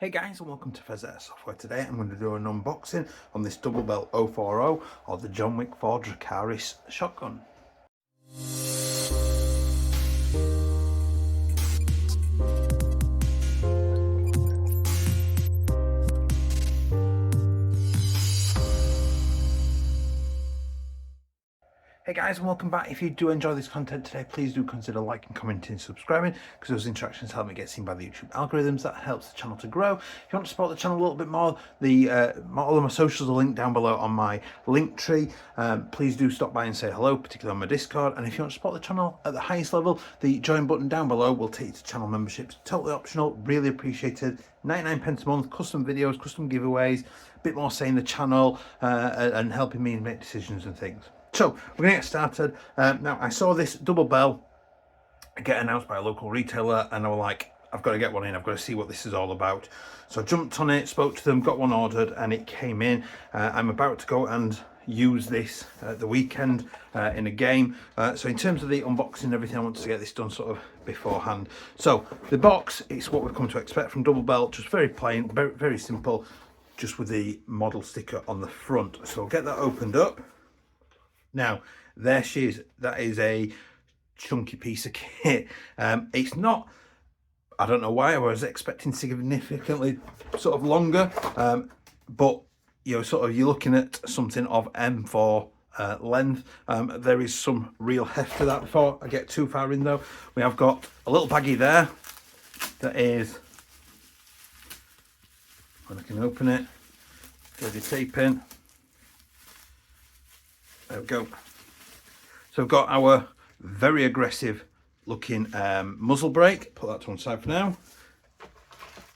Hey guys, and welcome to Pheas Software. Today I'm going to do an unboxing on this double belt 040 or the JW4 Dracarys Shotgun. Hey guys, and welcome back. If you do enjoy this content today, please do consider liking, commenting and subscribing, because those interactions help me get seen by the YouTube algorithms. That helps the channel to grow. If you want to support the channel a little bit more, all of my socials are linked down below on my link tree. Please do stop by and say hello, particularly on my Discord. And if you want to support the channel at the highest level, the join button down below will take you to channel memberships. Totally optional, really appreciated. 99 a month, custom videos, custom giveaways, a bit more say in the channel, and helping me make decisions and things. So we're going to get started. Now, I saw this double bell get announced by a local retailer and I was like, I've got to get one in. I've got to see what this is all about. So I jumped on it, spoke to them, got one ordered and it came in. I'm about to go and use this at the weekend in a game. So in terms of the unboxing and everything, I want to get this done sort of beforehand. So the box, it's what we've come to expect from double belt, just very plain, very, very simple, just with the model sticker on the front. So I'll get that opened up. Now, there she is. That is a chunky piece of kit. It's not, I don't know why, I was expecting significantly sort of longer, but you know, sort of you're looking at something of M4 length. There is some real heft to that. Before I get too far in though, we have got a little baggie there that is, when I can open it, there's the tape in. There we go. So we've got our very aggressive looking muzzle brake. Put that to one side for now.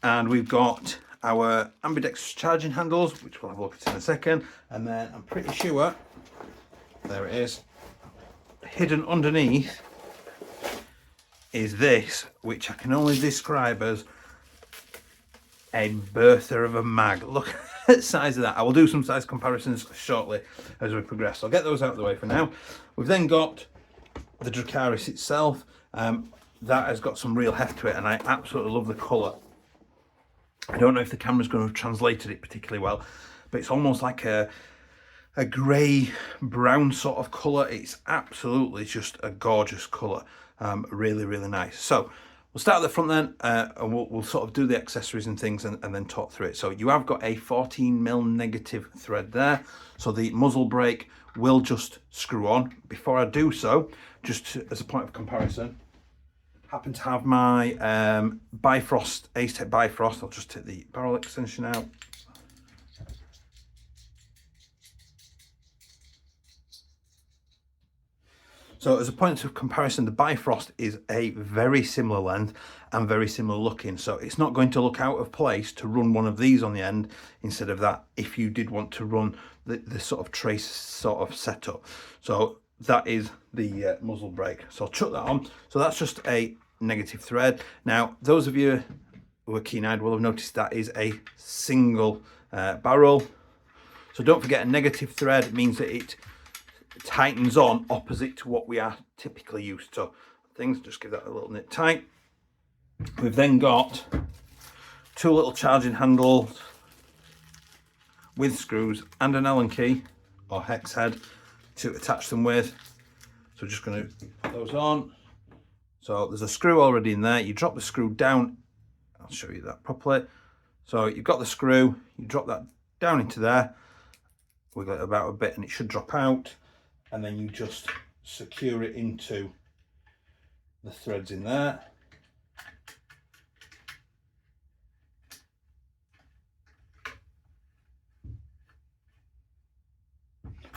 And we've got our ambidextrous charging handles, which we'll have a look at in a second. And then I'm pretty sure, there it is, hidden underneath is this, which I can only describe as a birther of a mag. Look at the size of that. I will do some size comparisons shortly as we progress. I'll get those out of the way for now. We've then got the Dracarys itself. That has got some real heft to it and I absolutely love the colour. I don't know if the camera's going to have translated it particularly well, but it's almost like a grey brown sort of colour. It's absolutely just a gorgeous colour. Really, really nice. So we'll start at the front then, and we'll sort of do the accessories and things and then talk through it. So you have got a 14mm negative thread there. So the muzzle brake will just screw on. Before I do so, just as a point of comparison, happen to have my Bifrost, Ace Tech Bifrost. I'll just take the barrel extension out. So as a point of comparison, the Bifrost is a very similar length and very similar looking. So it's not going to look out of place to run one of these on the end instead of that if you did want to run the sort of trace sort of setup. So that is the muzzle brake. So I'll chuck that on. So that's just a negative thread. Now, those of you who are keen-eyed will have noticed that is a single barrel. So don't forget, a negative thread means that it tightens on opposite to what we are typically used to. Things, just give that a little nip tight. We've then got two little charging handles with screws and an Allen key or hex head to attach them with. So just going to put those on. So there's a screw already in there. You drop the screw down. I'll show you that properly. So you've got the screw, you drop that down into there, wiggle it about a bit and it should drop out. And then you just secure it into the threads in there.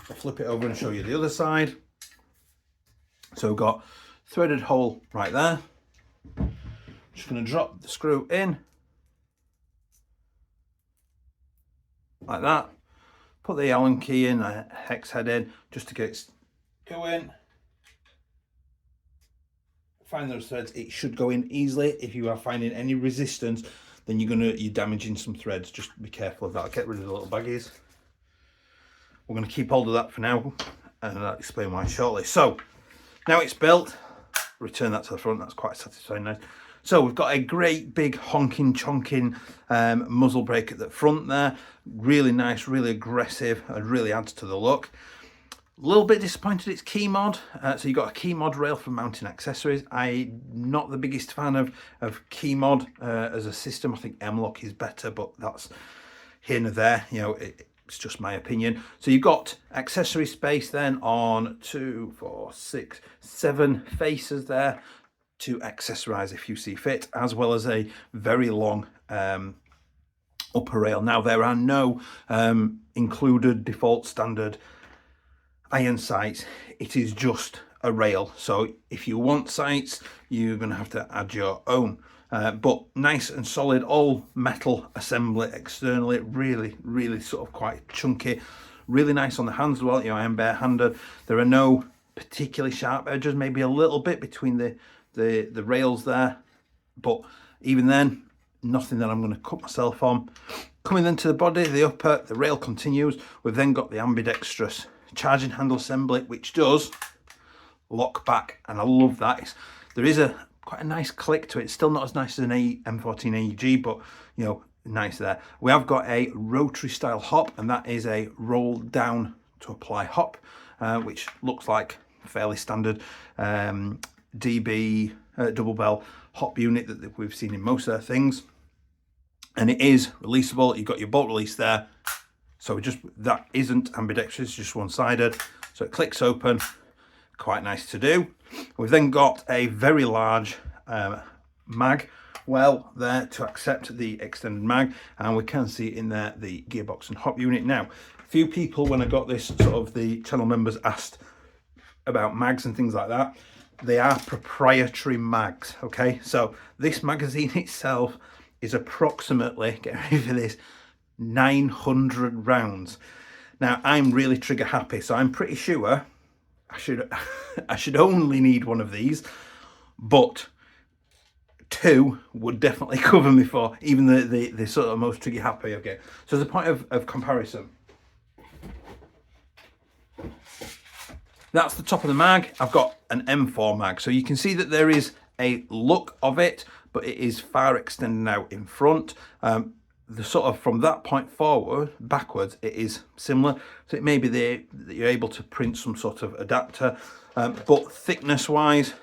I'll flip it over and show you the other side. So we've got threaded hole right there. Just going to drop the screw in like that. Put the Allen key in, a hex head in, just to get it going. Find those threads. It should go in easily. If you are finding any resistance, then you're damaging some threads. Just be careful of that. I'll get rid of the little baggies. We're going to keep hold of that for now, and I'll explain why shortly. So now it's built. Return that to the front. That's quite satisfying. Nice. So we've got a great big honking chonking muzzle brake at the front there. Really nice, really aggressive, and really adds to the look. A little bit disappointed it's key mod. So you've got a key mod rail for mounting accessories. I'm not the biggest fan of key mod as a system. I think M-Lock is better, but that's here and there. You know, it's just my opinion. So you've got accessory space then on 2, 4, 6, 7 faces there to accessorize if you see fit, as well as a very long upper rail. Now there are no included default standard iron sights. It is just a rail, so if you want sights you're going to have to add your own, but nice and solid, all metal assembly externally, really sort of quite chunky, really nice on the hands as well. You know, I am bare-handed. There are no particularly sharp edges, maybe a little bit between the rails there, but even then nothing that I'm going to cut myself on. Coming then to the body, the upper, the rail continues. We've then got the ambidextrous charging handle assembly, which does lock back, and I love that. There is quite a nice click to it. It's still not as nice as an M14 AEG, but you know, nice there. We have got a rotary style hop, and that is a roll down to apply hop, which looks like fairly standard DB double bell hop unit that we've seen in most of their things, and it is releasable. You've got your bolt release there. So that isn't ambidextrous, just one-sided. So it clicks open, quite nice to do. We've then got a very large mag well there to accept the extended mag, and we can see in there the gearbox and hop unit. Now, a few people, when I got this, sort of the channel members asked about mags and things like that. They are proprietary mags, okay? So this magazine itself is approximately, get ready for this, 900 rounds. Now I'm really trigger happy, so I'm pretty sure I should only need one of these, but 2 would definitely cover me for even the sort of most trigger happy. Okay, so as a point of comparison, that's the top of the mag. I've got an M4 mag, so you can see that there is a look of it, but it is far extended out in front. The sort of from that point forward, backwards, it is similar. So it may be that you're able to print some sort of adapter, but thickness wise,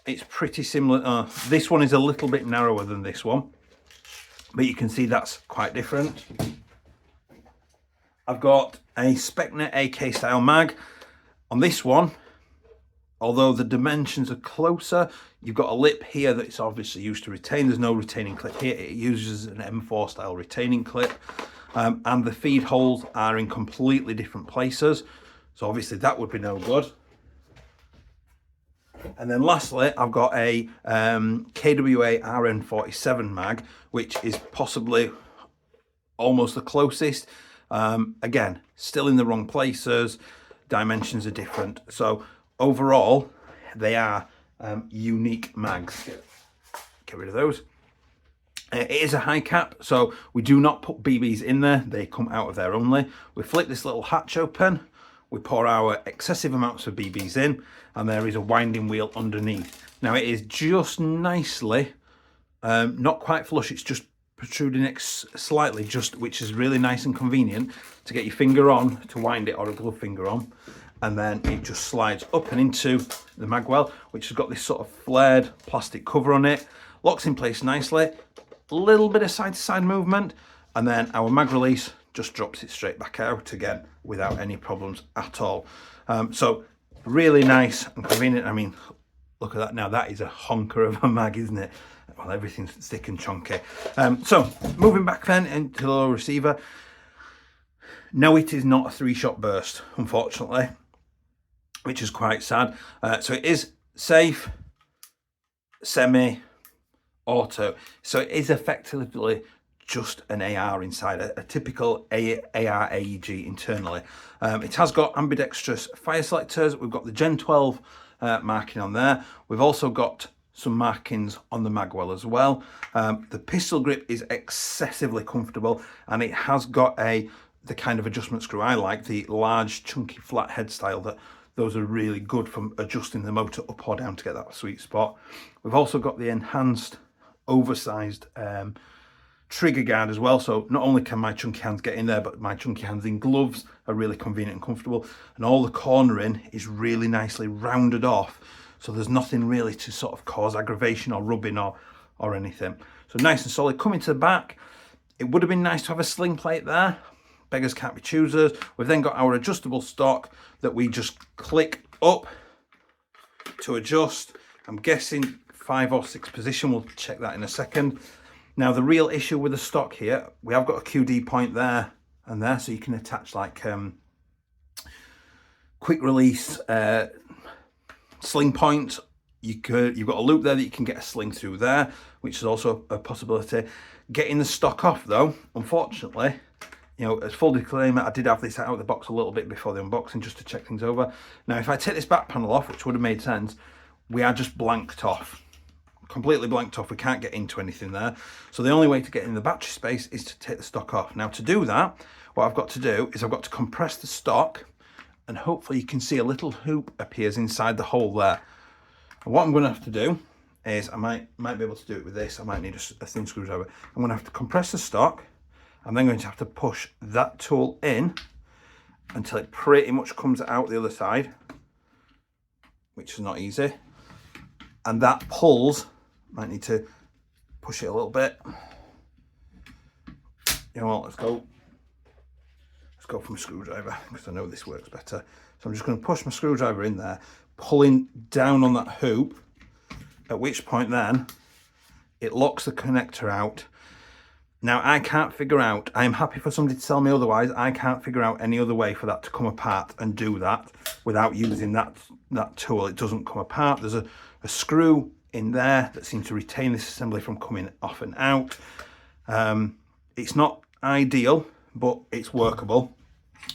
it's pretty similar. This one is a little bit narrower than this one, but you can see that's quite different. I've got a Spectre AK style mag. On this one, although the dimensions are closer, you've got a lip here that it's obviously used to retain. There's no retaining clip here. It uses an M4 style retaining clip, and the feed holes are in completely different places, so obviously that would be no good. And then lastly, I've got a KWA RN47 mag, which is possibly almost the closest. Again, still in the wrong places, dimensions are different, so overall they are unique mags. Get rid of those. It is a high cap, so we do not put BBs in there, they come out of there only. We flip this little hatch open, we pour our excessive amounts of BBs in, and there is a winding wheel underneath. Now it is just nicely, not quite flush, it's just protruding slightly, which is really nice and convenient to get your finger on to wind it, or a glove finger on, and then it just slides up and into the magwell, which has got this sort of flared plastic cover on it, locks in place nicely, a little bit of side-to-side movement, and then our mag release just drops it straight back out again without any problems at all. So really nice and convenient. I mean, look at that now, that is a honker of a mag, isn't it? Well, everything's thick and chunky. So moving back then into the low receiver, no, it is not a 3-shot burst, unfortunately, which is quite sad. So it is safe, semi, auto. So it is effectively just an AR inside, a typical AR AEG internally. It has got ambidextrous fire selectors. We've got the Gen-12 marking on there. We've also got some markings on the magwell as well. The pistol grip is excessively comfortable, and it has got the kind of adjustment screw I like, the large chunky flat head style that those are really good for adjusting the motor up or down to get that sweet spot. We've also got the enhanced oversized trigger guard as well, so not only can my chunky hands get in there, but my chunky hands in gloves are really convenient and comfortable, and all the cornering is really nicely rounded off, so there's nothing really to sort of cause aggravation or rubbing or anything. So nice and solid. Coming to the back, it would have been nice to have a sling plate there. Beggars can't be choosers. We've then got our adjustable stock that we just click up to adjust. I'm guessing 5 or 6 position, we'll check that in a second. Now the real issue with the stock here, we have got a QD point there and there, so you can attach like quick release sling point. You've got a loop there that you can get a sling through there, which is also a possibility. Getting the stock off though, unfortunately, you know, as full disclaimer, I did have this out of the box a little bit before the unboxing just to check things over. Now if I take this back panel off, which would have made sense, we are just blanked off. Completely blanked off. We can't get into anything there, so the only way to get in the battery space is to take the stock off. Now to do that, what I've got to do is I've got to compress the stock, and hopefully you can see a little hoop appears inside the hole there. And what I'm going to have to do is I might be able to do it with this. I might need a thin screwdriver. I'm going to have to compress the stock. I'm then going to have to push that tool in until it pretty much comes out the other side, which is not easy, and that pulls. Might need to push it a little bit. You know what, let's go for my screwdriver, because I know this works better. So I'm just going to push my screwdriver in there, pulling down on that hoop, at which point then it locks the connector out. Now I can't figure out, I'm happy for somebody to tell me otherwise, I can't figure out any other way for that to come apart and do that without using that tool. It doesn't come apart. There's a screw in there that seems to retain this assembly from coming off and out. It's not ideal, but it's workable.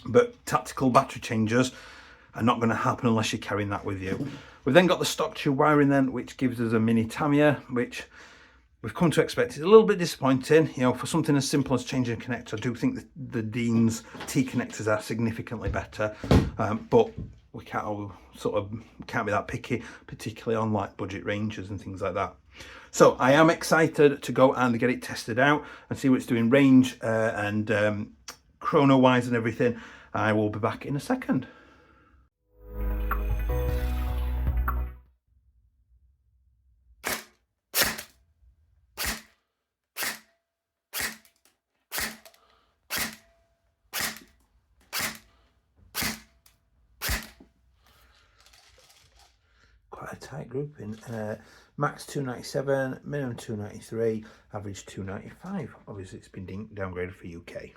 But tactical battery changes are not going to happen unless you're carrying that with you. We've then got the stock tube wiring then, which gives us a mini Tamiya, which we've come to expect. It's a little bit disappointing, you know, for something as simple as changing a connector. I do think that the Dean's T connectors are significantly better, but we can't be that picky, particularly on like budget ranges and things like that. So I am excited to go and get it tested out and see what it's doing range and chrono wise and everything. I will be back in a second. Quite a tight grouping. Max 297, minimum 293, average 295. Obviously it's been downgraded for UK.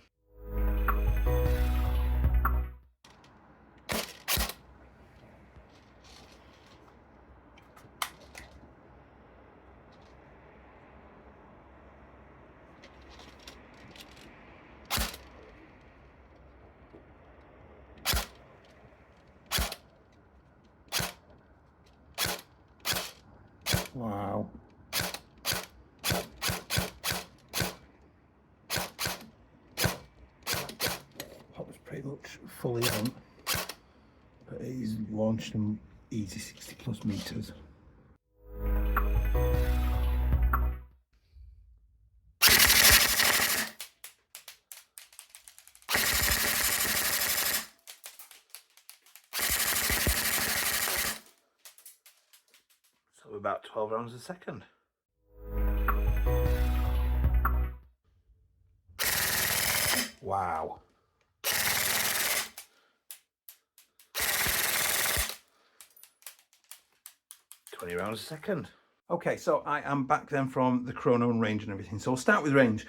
Wow. That was pretty much fully on, but he's launched them easy 60 plus meters. So about 12 rounds a second. Wow. Rounds a second. Okay, so I am back then from the chrono and range and everything. So we'll start with range.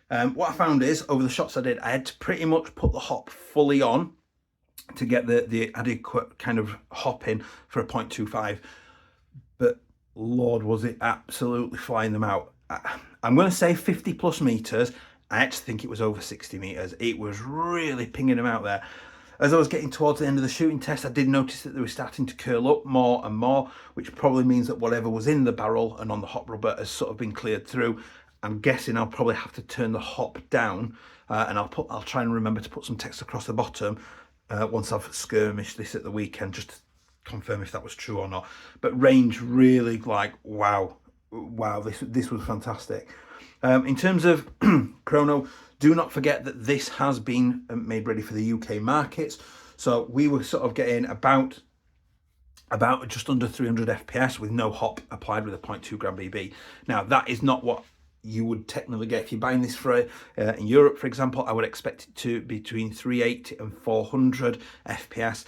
What I found is, over the shots I did, I had to pretty much put the hop fully on to get the adequate kind of hop in for a 0.25. But Lord, was it absolutely flying them out. I'm going to say 50 plus meters. I actually think it was over 60 meters. It was really pinging them out there. As I was getting towards the end of the shooting test, I did notice that they were starting to curl up more and more, which probably means that whatever was in the barrel and on the hop rubber has sort of been cleared through. I'm guessing I'll probably have to turn the hop down, and I'll try and remember to put some text across the bottom once I've skirmished this at the weekend, just to confirm if that was true or not. But range, really, like, wow, this was fantastic. In terms of chrono, do not forget that this has been made ready for the UK markets. So we were sort of getting about just under 300 FPS with no hop applied with a 0.2 gram BB. Now, that is not what you would technically get if you're buying this for in Europe, for example. I would expect it to be between 380 and 400 FPS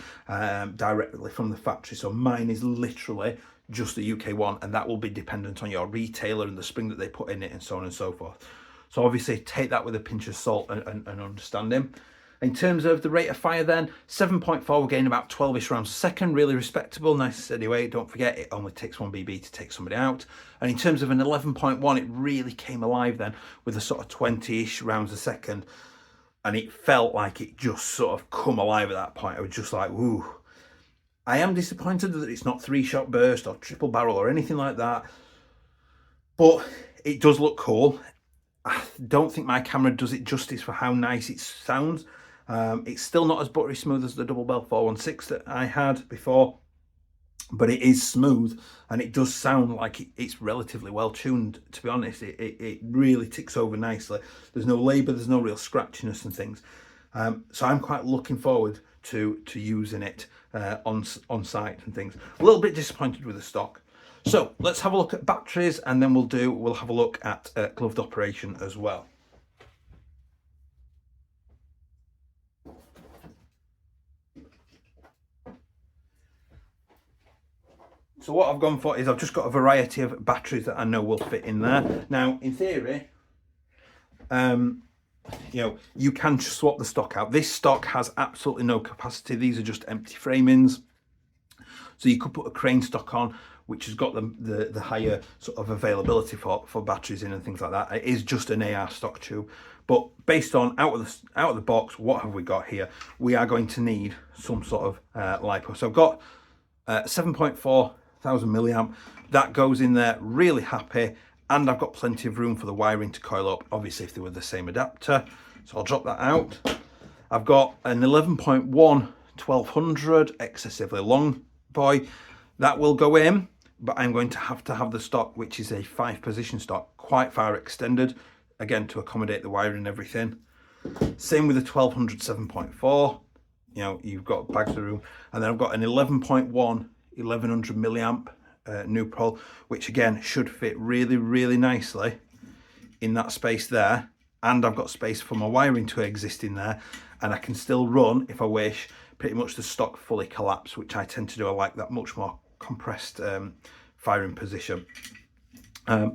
directly from the factory. So mine is literally just the UK one, and that will be dependent on your retailer and the spring that they put in it and so on and so forth. So obviously take that with a pinch of salt and understanding. In terms of the rate of fire then, 7.4, we're getting about 12-ish rounds a second, really respectable, nice and steady way. Don't forget, it only takes 1 BB to take somebody out. And in terms of an 11.1, it really came alive then with a sort of 20-ish rounds a second. And it felt like it just sort of come alive at that point. I was just like, woo. I am disappointed that it's not 3-shot burst or triple barrel or anything like that. But it does look cool. I don't think my camera does it justice for how nice it sounds. It's still not as buttery smooth as the double bell 416 that I had before, but it is smooth and it does sound like it's relatively well tuned, to be honest. It really ticks over nicely. There's no labour, there's no real scratchiness and things. So I'm quite looking forward to using it on site and things. A little bit disappointed with the stock. So let's have a look at batteries, and then we'll have a look at gloved operation as well. So what I've gone for is I've just got a variety of batteries that I know will fit in there. Now, in theory, you know, you can swap the stock out. This stock has absolutely no capacity. These are just empty framings. So you could put a crane stock on, which has got the higher sort of availability for batteries in and things like that. It is just an AR stock tube. But based on out of the box, what have we got here? We are going to need some sort of LiPo. So I've got 7.4 thousand milliamp. That goes in there, really happy. And I've got plenty of room for the wiring to coil up, obviously if they were the same adapter. So I'll drop that out. I've got an 11.1 1200 excessively long boy. That will go in, but I'm going to have the stock, which is a 5-position stock, quite far extended, again, to accommodate the wiring and everything. Same with the 1200 7.4. You know, you've got bags of room. And then I've got an 11.1 1100 milliamp Newpol, which again should fit really, really nicely in that space there. And I've got space for my wiring to exist in there, and I can still run, if I wish, pretty much the stock fully collapsed, which I tend to do. I like that much more compressed firing position.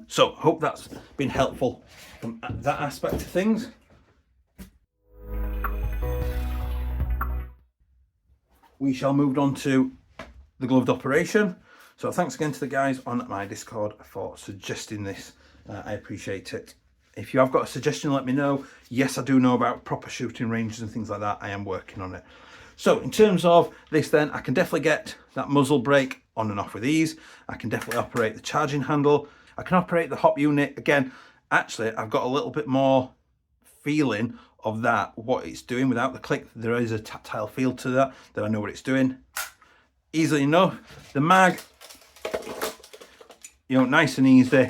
So hope that's been helpful from that aspect of things. We shall move on to the gloved operation. So thanks again to the guys on my Discord for suggesting this. I appreciate it. If you have got a suggestion, let me know. Yes, I do know about proper shooting ranges and things like that. I am working on it. So in terms of this then, I can definitely get that muzzle brake on and off with ease. I can definitely operate the charging handle. I can operate the hop unit. Again, actually, I've got a little bit more feeling of that, what it's doing without the click. There is a tactile feel to that I know what it's doing. Easily enough. The mag, you know, nice and easy,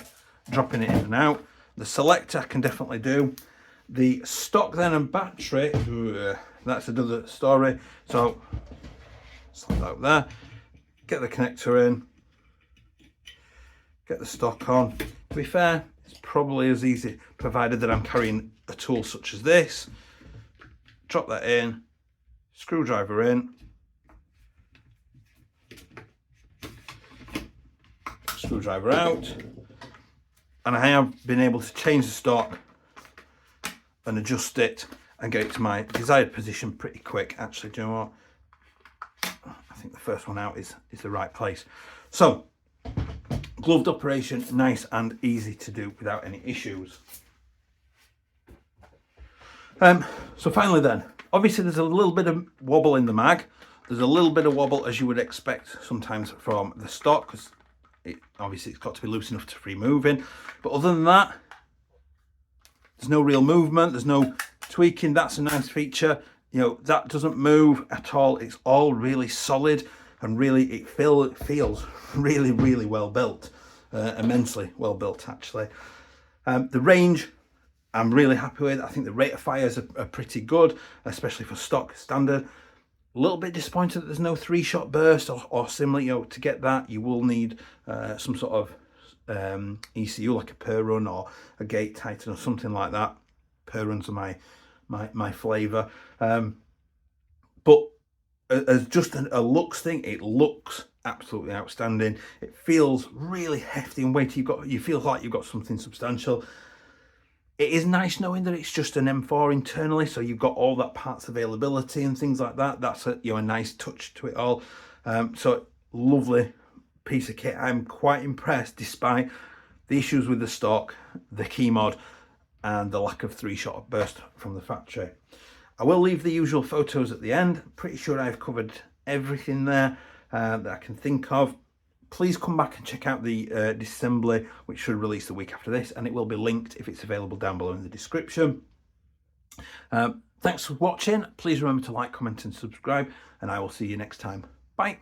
dropping it in and out. The selector I can definitely do. The stock then and battery, that's another story. So slide that out there, get the connector in, get the stock on. To be fair, it's probably as easy, provided that I'm carrying a tool such as this. Drop that in, screwdriver in, screwdriver out, and I have been able to change the stock and adjust it and get it to my desired position pretty quick. Actually, do you know what? I think the first one out is the right place. So, gloved operation, nice and easy to do without any issues. So finally then, obviously there's a little bit of wobble in the mag. There's a little bit of wobble as you would expect sometimes from the stock, because obviously it's got to be loose enough to free moving. But other than that, there's no real movement, there's no tweaking. That's a nice feature. You know, that doesn't move at all. It's all really solid, and really it feels really, really well built, immensely well built actually. The range I'm really happy with. I think the rate of fires are pretty good, especially for stock standard. A little bit disappointed that there's no 3-shot burst or similar. You know, to get that you will need some sort of ECU, like a per run or a gate tighten or something like that. Per runs are my flavour, but as just a looks thing, it looks absolutely outstanding. It feels really hefty and weighty. You feel like you've got something substantial. It is nice knowing that it's just an M4 internally, so you've got all that parts availability and things like that. That's a nice touch to it all. So lovely piece of kit. I'm quite impressed, despite the issues with the stock, the key mod, and the lack of 3-shot burst from the factory. I will leave the usual photos at the end. Pretty sure I've covered everything there that I can think of. Please come back and check out the disassembly, which should release the week after this, and it will be linked if it's available down below in the description. Thanks for watching. Please remember to like, comment and subscribe, and I will see you next time. Bye.